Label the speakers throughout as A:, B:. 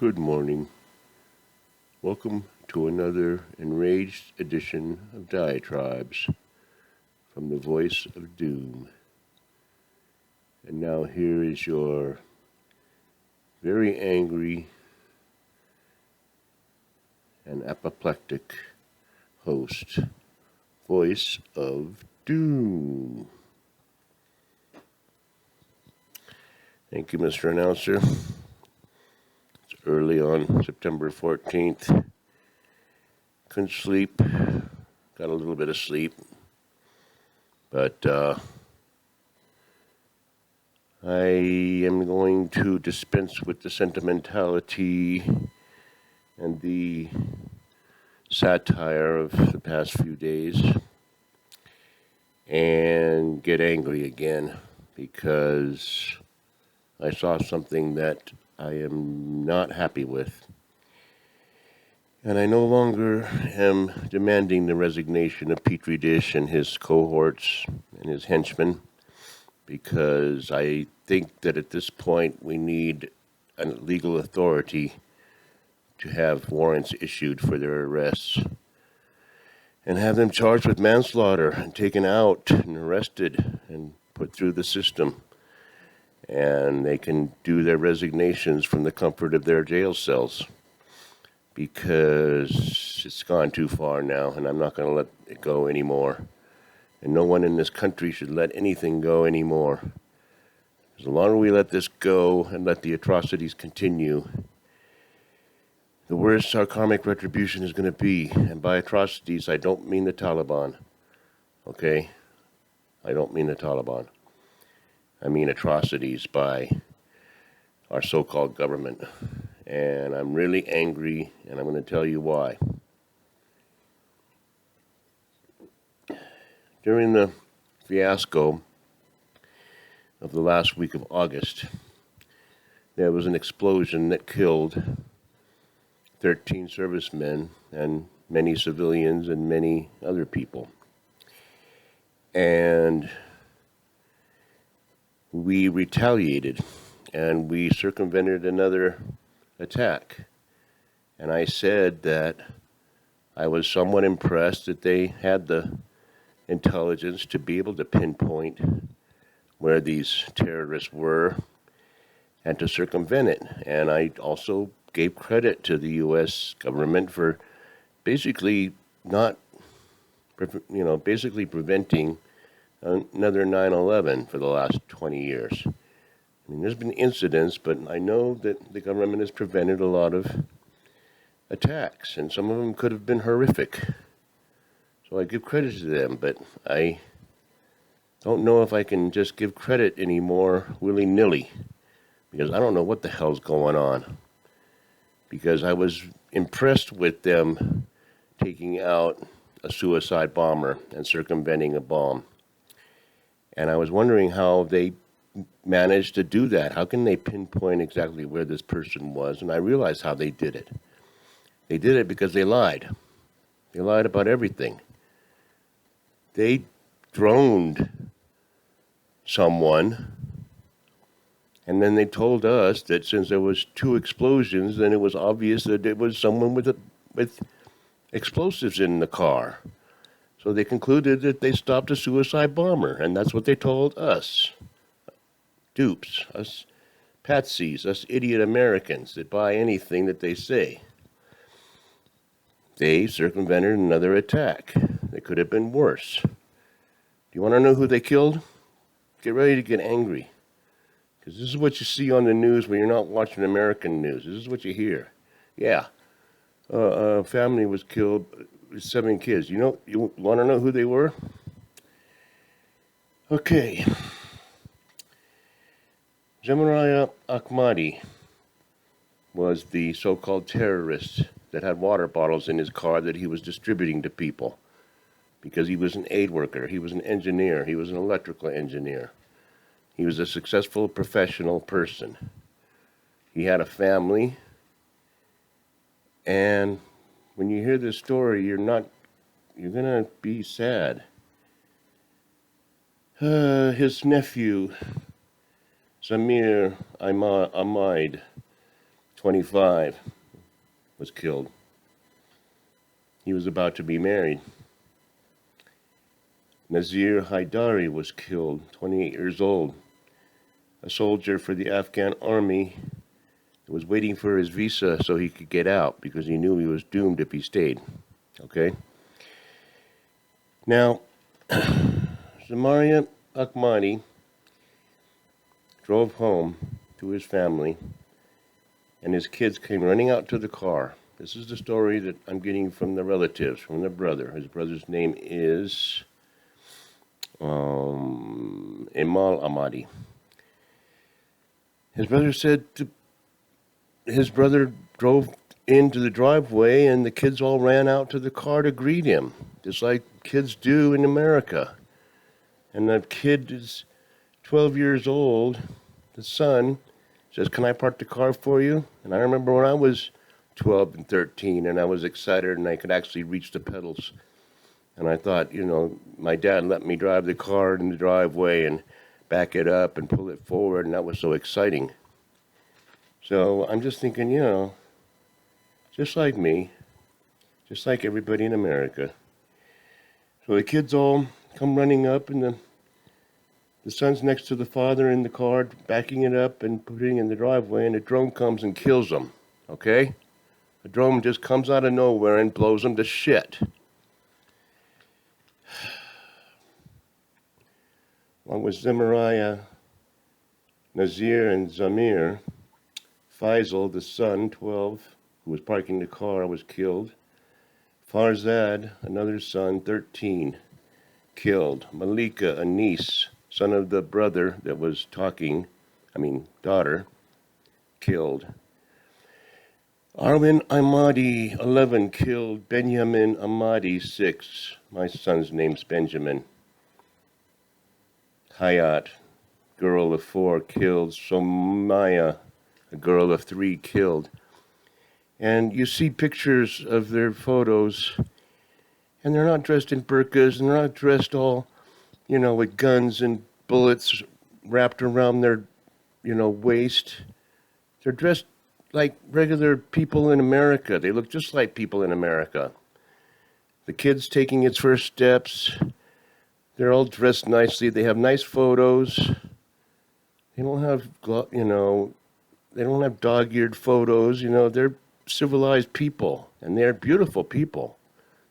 A: Good morning. Welcome to another enraged edition of Diatribes from the Voice of Doom. And now here is your very angry and apoplectic host, Voice of Doom. Thank you, Mr. Announcer. It's early on September 14th. Couldn't sleep. Got a little bit of sleep. But I am going to dispense with the sentimentality and the satire of the past few days and get angry again because I saw something that I am not happy with. And I no longer am demanding the resignation of Petri Dish and his cohorts and his henchmen, because I think that at this point we need a legal authority to have warrants issued for their arrests and have them charged with manslaughter and taken out and arrested and put through the system. And they can do their resignations from the comfort of their jail cells, because it's gone too far now, and I'm not going to let it go anymore. And no one in this country should let anything go anymore. As long as we let this go and let the atrocities continue, the worse our karmic retribution is going to be. And by atrocities, I don't mean the Taliban. Okay? I don't mean the Taliban. I mean atrocities by our so-called government. And I'm really angry, and I'm going to tell you why. During the fiasco of the last week of August, there was an explosion that killed 13 servicemen and many civilians and many other people. And we retaliated, and we circumvented another attack. And I said that I was somewhat impressed that they had the intelligence to be able to pinpoint where these terrorists were and to circumvent it. And I also gave credit to the U.S. government for basically preventing another 9/11 for the last 20 years. I mean, there's been incidents, but I know that the government has prevented a lot of attacks, and some of them could have been horrific. So I give credit to them, but I don't know if I can just give credit anymore willy-nilly, because I don't know what the hell's going on. Because I was impressed with them taking out a suicide bomber and circumventing a bomb. And I was wondering how they managed to do that. How can they pinpoint exactly where this person was? And I realized how they did it. They did it because they lied. They lied about everything. They droned someone, and then they told us that since there was 2 explosions, then it was obvious that it was someone with explosives in the car. So they concluded that they stopped a suicide bomber, and that's what they told us. Dupes, us patsies, us idiot Americans that buy anything that they say. They circumvented another attack. That could have been worse. Do you want to know who they killed? Get ready to get angry. Because this is what you see on the news when you're not watching American news. This is what you hear. Yeah. A family was killed, 7 kids. You want to know who they were? Okay. Zemaria Ahmadi was the so-called terrorist that had water bottles in his car that he was distributing to people because he was an aid worker, he was an engineer, he was an electrical engineer. He was a successful professional person. He had a family, and when you hear this story, you're going to be sad. His nephew, Samir Ahmad, 25, was killed. He was about to be married. Nazir Haidari was killed, 28 years old. A soldier for the Afghan army was waiting for his visa so he could get out because he knew he was doomed if he stayed. Okay? Now, Zamaria Ahmadi drove home to his family, and his kids came running out to the car. This is the story that I'm getting from the relatives, from the brother. His brother's name is Imal Ahmadi. His brother said his brother drove into the driveway, and the kids all ran out to the car to greet him, just like kids do in America. And the kid is 12 years old. The son says, "Can I park the car for you?" And I remember when I was 12 and 13, and I was excited, and I could actually reach the pedals. And I thought, my dad let me drive the car in the driveway and back it up and pull it forward, and that was so exciting. So I'm just thinking, just like me, just like everybody in America. So the kids all come running up, and the son's next to the father in the car, backing it up and putting it in the driveway, and a drone comes and kills them, okay? A drone just comes out of nowhere and blows them to shit. Along with Zemaria, Nazir, and Zamir, Faisal, the son, 12, who was parking the car, was killed. Farzad, another son, 13, killed. Malika, a niece, son of the brother that was daughter, killed. Arwin Ahmadi, 11, killed. Benjamin Ahmadi, 6. My son's name's Benjamin. Hayat, girl of 4, killed. Somaya, a girl of 3, killed. And you see pictures of their photos, and they're not dressed in burqas, and they're not dressed all, with guns and bullets wrapped around their, waist. They're dressed like regular people in America. They look just like people in America. The kid's taking its first steps. They're all dressed nicely. They have nice photos. They don't have, they don't have dog-eared photos. They're civilized people, and they're beautiful people.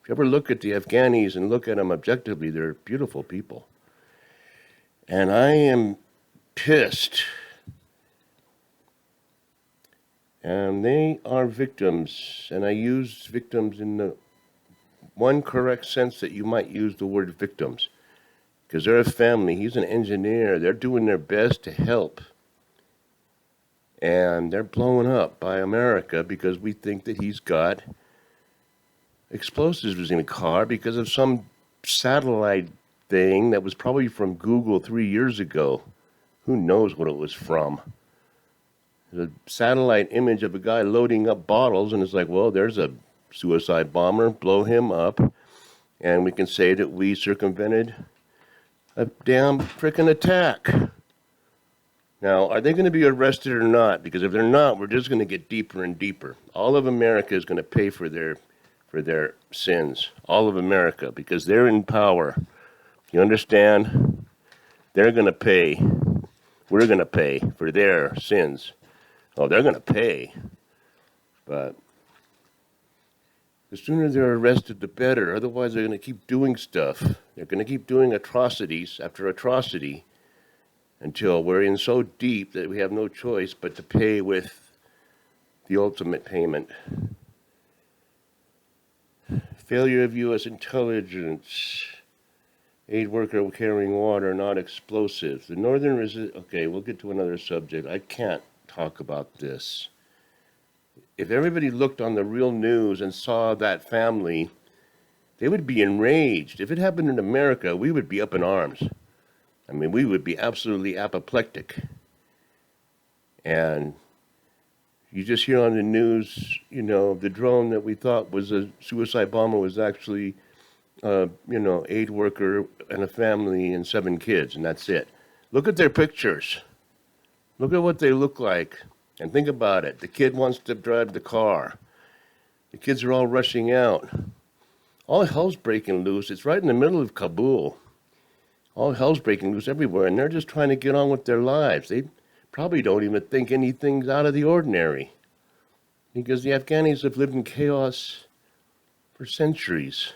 A: If you ever look at the Afghanis and look at them objectively, they're beautiful people. And I am pissed. And they are victims, and I use victims in the one correct sense that you might use the word victims, because they're a family. He's an engineer. They're doing their best to help. And they're blown up by America because we think that he's got explosives in a car because of some satellite thing that was probably from Google 3 years ago. Who knows what it was from? There's a satellite image of a guy loading up bottles, and it's like, well, there's a suicide bomber, blow him up, and we can say that we circumvented a damn frickin' attack. Now, are they going to be arrested or not? Because if they're not, we're just going to get deeper and deeper. All of America is going to pay for their sins. All of America, because they're in power. You understand? They're going to pay. We're going to pay for their sins. Oh, they're going to pay. But the sooner they're arrested, the better. Otherwise, they're going to keep doing stuff. They're going to keep doing atrocities after atrocity until we're in so deep that we have no choice but to pay with the ultimate payment. Failure of U.S. intelligence. Aid worker carrying water, not explosives. The northern okay, we'll get to another subject. I can't talk about this. If everybody looked on the real news and saw that family, they would be enraged. If it happened in America, we would be up in arms. I mean, we would be absolutely apoplectic. And you just hear on the news, the drone that we thought was a suicide bomber was actually, aid worker and a family and 7 kids, and that's it. Look at their pictures. Look at what they look like. And think about it. The kid wants to drive the car. The kids are all rushing out. All hell's breaking loose. It's right in the middle of Kabul. All hell's breaking loose everywhere, and they're just trying to get on with their lives. They probably don't even think anything's out of the ordinary, because the Afghanis have lived in chaos for centuries.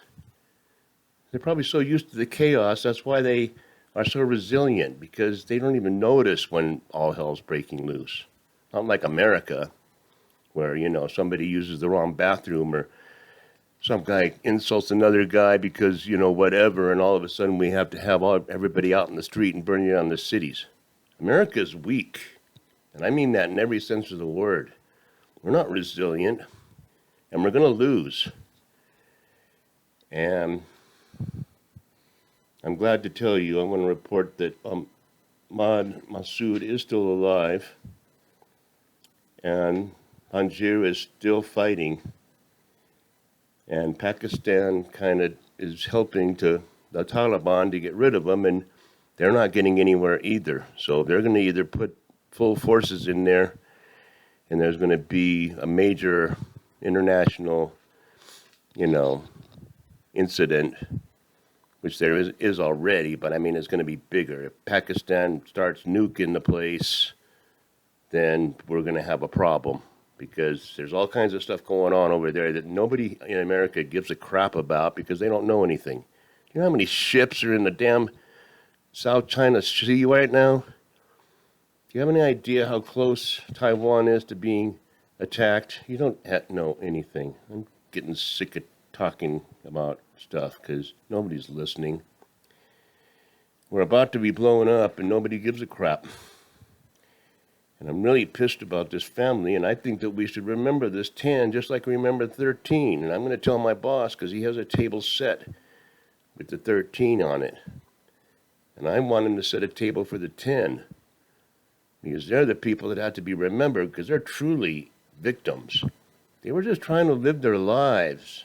A: They're probably so used to the chaos, that's why they are so resilient, because they don't even notice when all hell's breaking loose. Not like America, where, somebody uses the wrong bathroom, or some guy insults another guy because, whatever, and all of a sudden we have to have everybody out in the street and burning down the cities. America is weak, and I mean that in every sense of the word. We're not resilient, and we're going to lose. And I'm glad to tell you, I'm going to report that Masood is still alive, and Panjshir is still fighting. And Pakistan kind of is helping the Taliban to get rid of them, and they're not getting anywhere either. So they're going to either put full forces in there, and there's going to be a major international, incident, which there is already, but I mean it's going to be bigger. If Pakistan starts nuking the place, then we're going to have a problem. Because there's all kinds of stuff going on over there that nobody in America gives a crap about because they don't know anything. You know how many ships are in the damn South China Sea right now? Do you have any idea how close Taiwan is to being attacked? You don't know anything. I'm getting sick of talking about stuff because nobody's listening. We're about to be blown up and nobody gives a crap. And I'm really pissed about this family, and I think that we should remember this 10 just like we remember 13. And I'm going to tell my boss, because he has a table set with the 13 on it. And I want him to set a table for the 10. Because they're the people that have to be remembered, because they're truly victims. They were just trying to live their lives.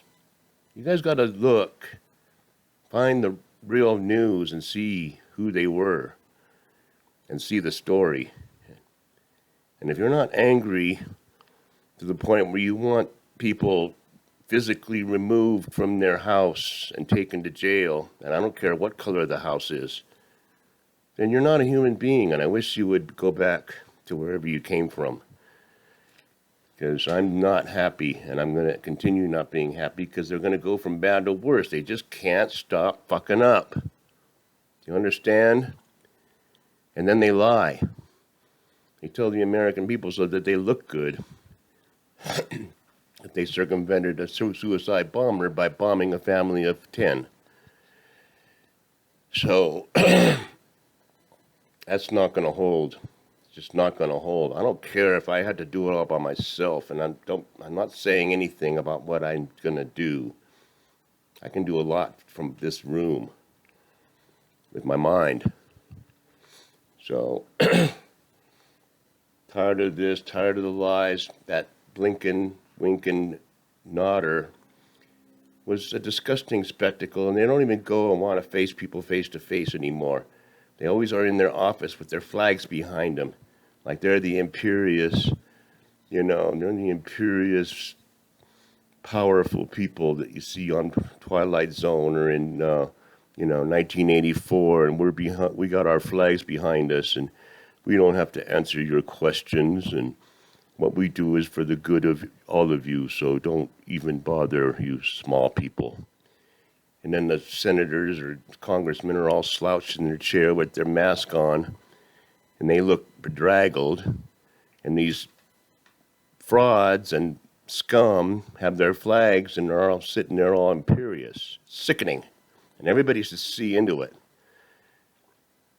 A: You guys got to look, find the real news and see who they were, and see the story. And if you're not angry to the point where you want people physically removed from their house and taken to jail, and I don't care what color the house is, then you're not a human being, and I wish you would go back to wherever you came from. Because I'm not happy, and I'm going to continue not being happy, because they're going to go from bad to worse. They just can't stop fucking up. You understand? And then they lie. They tell the American people so that they look good that they circumvented a suicide bomber by bombing a family of 10. So that's not going to hold. It's just not going to hold. I don't care if I had to do it all by myself, and I'm not saying anything about what I'm going to do. I can do a lot from this room with my mind. So tired of this, tired of the lies. That blinking, winking nodder was a disgusting spectacle, and they don't even go and want to face people face to face anymore. They always are in their office with their flags behind them, like they're the imperious, they're the imperious, powerful people that you see on Twilight Zone or in, 1984, and we got our flags behind us, and we don't have to answer your questions, and what we do is for the good of all of you, so don't even bother, you small people. And then the senators or congressmen are all slouched in their chair with their mask on, and they look bedraggled, and these frauds and scum have their flags, and they're all sitting there all imperious. Sickening. And everybody should see into it.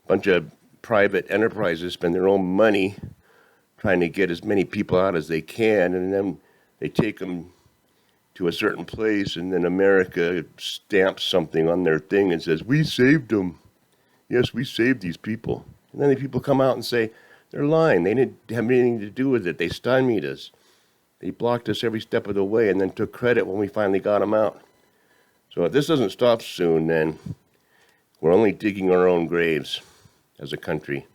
A: Bunch of private enterprises spend their own money trying to get as many people out as they can, and then they take them to a certain place, and then America stamps something on their thing and says, "We saved them. Yes, we saved these people." And then the people come out and say, they're lying. They didn't have anything to do with it. They stymied us. They blocked us every step of the way and then took credit when we finally got them out. So if this doesn't stop soon, then we're only digging our own graves as a country.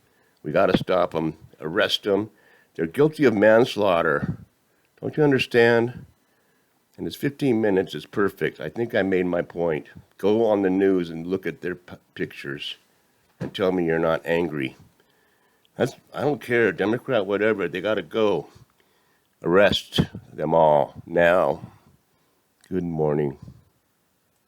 A: We got to stop them, arrest them, They're guilty of manslaughter. Don't you understand? And it's 15 minutes. It's perfect. I think I made my point. Go on the news and look at their pictures and tell me you're not angry. I don't care, Democrat, whatever. They got to go. Arrest them all now. Good morning.